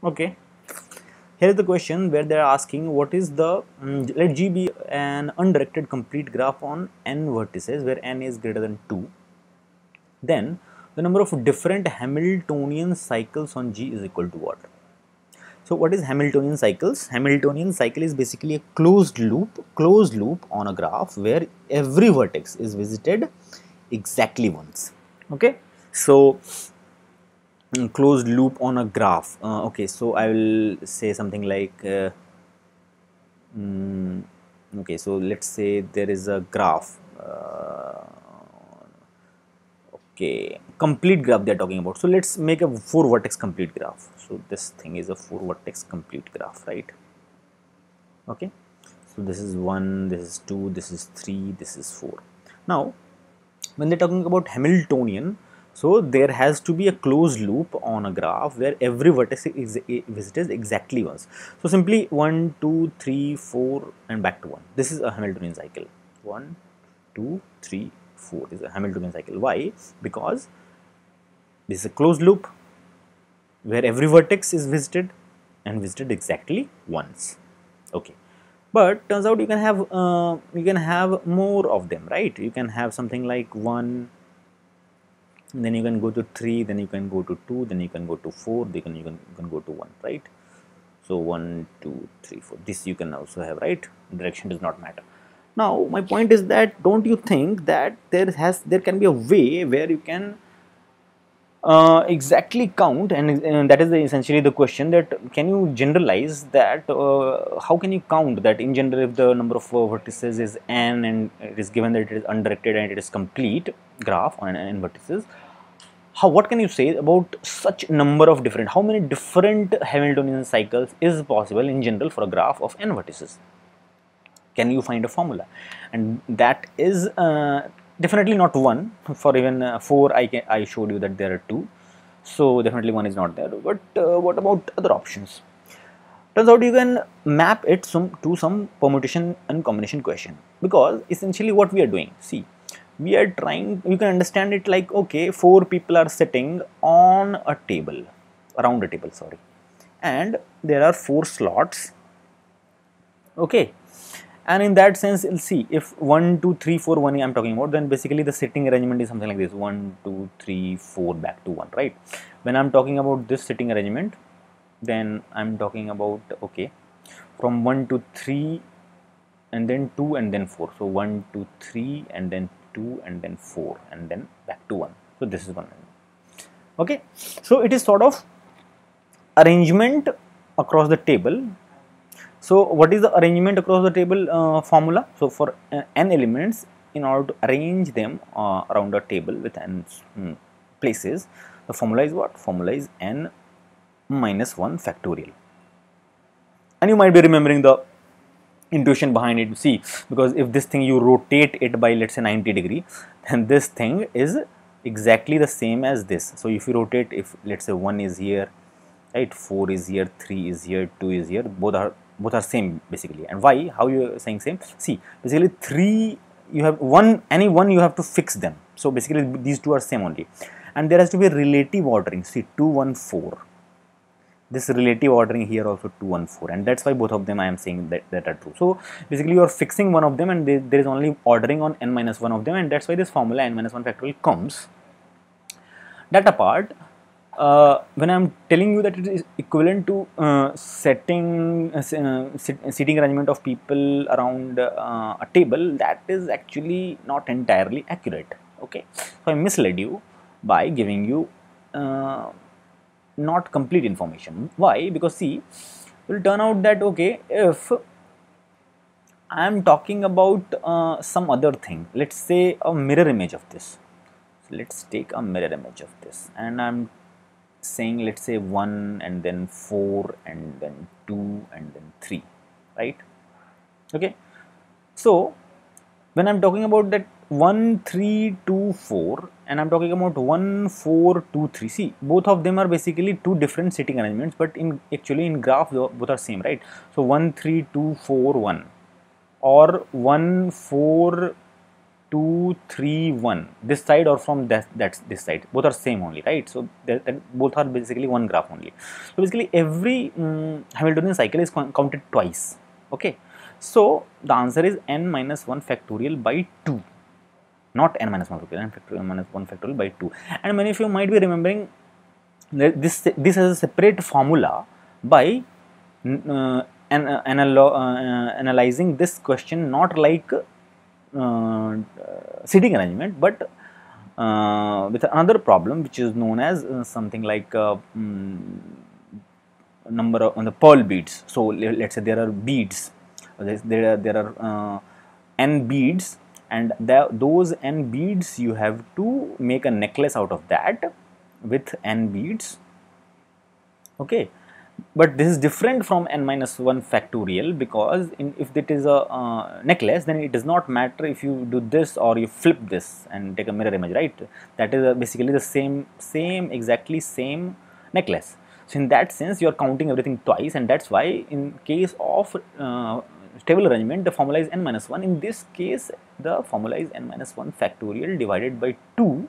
Okay, here is the question where they are asking what is the let G be an undirected complete graph on n vertices where n is greater than 2. Then the number of different Hamiltonian cycles on G is equal to what? So what is Hamiltonian cycles? Hamiltonian cycle is basically a closed loop on a graph where every vertex is visited exactly once. Okay, so closed loop on a graph. Okay, so I will say something like mm, okay, so let's say there is a graph. Okay, complete graph they are talking about. So let's make a 4 vertex complete graph. So this thing is a 4 vertex complete graph, right? Okay, so this is 1, this is 2, this is 3, this is 4. Now when they're talking about Hamiltonian, so there has to be a closed loop on a graph where every vertex is visited exactly once. So simply 1, 2, 3, 4 and back to 1. This is a Hamiltonian cycle. 1, 2, 3, 4 is a Hamiltonian cycle. Why? Because this is a closed loop where every vertex is visited and visited exactly once. Okay, but turns out you can have more of them, right? You can have something like 1, then you can go to 3, then you can go to 2, then you can go to 4, then you can go to 1, right? So 1, 2, 3, 4, this you can also have, right? Direction does not matter. Now my point is that don't you think that there can be a way where you can exactly count, and that is essentially the question, that can you generalize that how can you count that in general if the number of vertices is n and it is given that it is undirected and it is complete graph on n vertices, how, what can you say about such number of different, how many different Hamiltonian cycles is possible in general for a graph of n vertices? Can you find a formula? And that is definitely not one. For even 4 I showed you that there are 2, so definitely one is not there. But what about other options? Turns out you can map it to some permutation and combination question, because essentially what we are doing, see, we are trying, you can understand it like, okay, 4 people are sitting on a table, around a table, sorry, and there are 4 slots. Okay, and in that sense you'll see if 1 2 3 4 1 I'm talking about, then basically the sitting arrangement is something like this: 1 2 3 4 back to 1, right? When I'm talking about this sitting arrangement, then I'm talking about, okay, from 1 to 3 and then 2 and then 4, so 1 2 3 and then 2 and then 4 and then back to 1. So this is one. Okay, so it is sort of arrangement across the table. So what is the arrangement across the table formula? So for n elements, in order to arrange them around a table with n places, the formula is what? Formula is n minus 1 factorial. And you might be remembering the intuition behind it. See, because if this thing you rotate it by, let's say, 90 degree, then this thing is exactly the same as this. So if you rotate, if let's say 1 is here, right, 4 is here, 3 is here, 2 is here, both are same basically. And why, how you are saying same? See, basically 3, you have one, any one you have to fix them, so basically these two are same only, and there has to be relative ordering. See, 2 1 4, this relative ordering here also 2 1 4, and that's why both of them I am saying that are true. So basically you are fixing one of them, and there is only ordering on n minus 1 of them, and that's why this formula n minus 1 factorial comes. That apart, when I'm telling you that it is equivalent to seating arrangement of people around a table, that is actually not entirely accurate. Okay, so I misled you by giving you not complete information. Why? Because see, it will turn out that, okay, if I am talking about some other thing, let's say a mirror image of this. So let's take a mirror image of this, and I'm saying, let's say 1 and then 4 and then 2 and then 3, right? Okay, so when I'm talking about that 1 3 2 4 and I'm talking about 1 4 2 3, see, both of them are basically two different sitting arrangements, but in actually in graph both are same, right? So 1 3 2 4 1 or 1 4 2, 3, 1, this side or from that's this side, both are same only, right? So that both are basically one graph only. So basically every Hamiltonian cycle is counted twice. Okay, so the answer is n minus 1 factorial by 2, not n minus 1 factorial, n factorial minus 1 factorial by 2. And many of you might be remembering that this has a separate formula by analyzing this question not like seating arrangement, but with another problem which is known as something like number of on the pearl beads. So let's say there are beads, there are n beads, and those n beads you have to make a necklace out of that with n beads. Okay, but this is different from n minus 1 factorial, because if it is a necklace, then it does not matter if you do this or you flip this and take a mirror image, right? That is basically the same exactly same necklace. So in that sense you are counting everything twice, and that's why in case of stable arrangement the formula is n minus 1. In this case the formula is n minus 1 factorial divided by 2,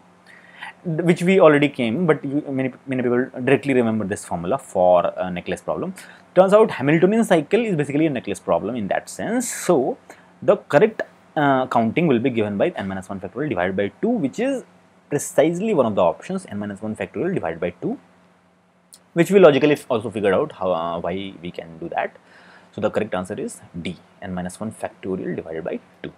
which we already came, but many people directly remember this formula for a necklace problem. Turns out Hamiltonian cycle is basically a necklace problem in that sense. So the correct counting will be given by n minus 1 factorial divided by 2, which is precisely one of the options, n minus 1 factorial divided by 2, which we logically also figured out how why we can do that. So the correct answer is D, n minus 1 factorial divided by 2.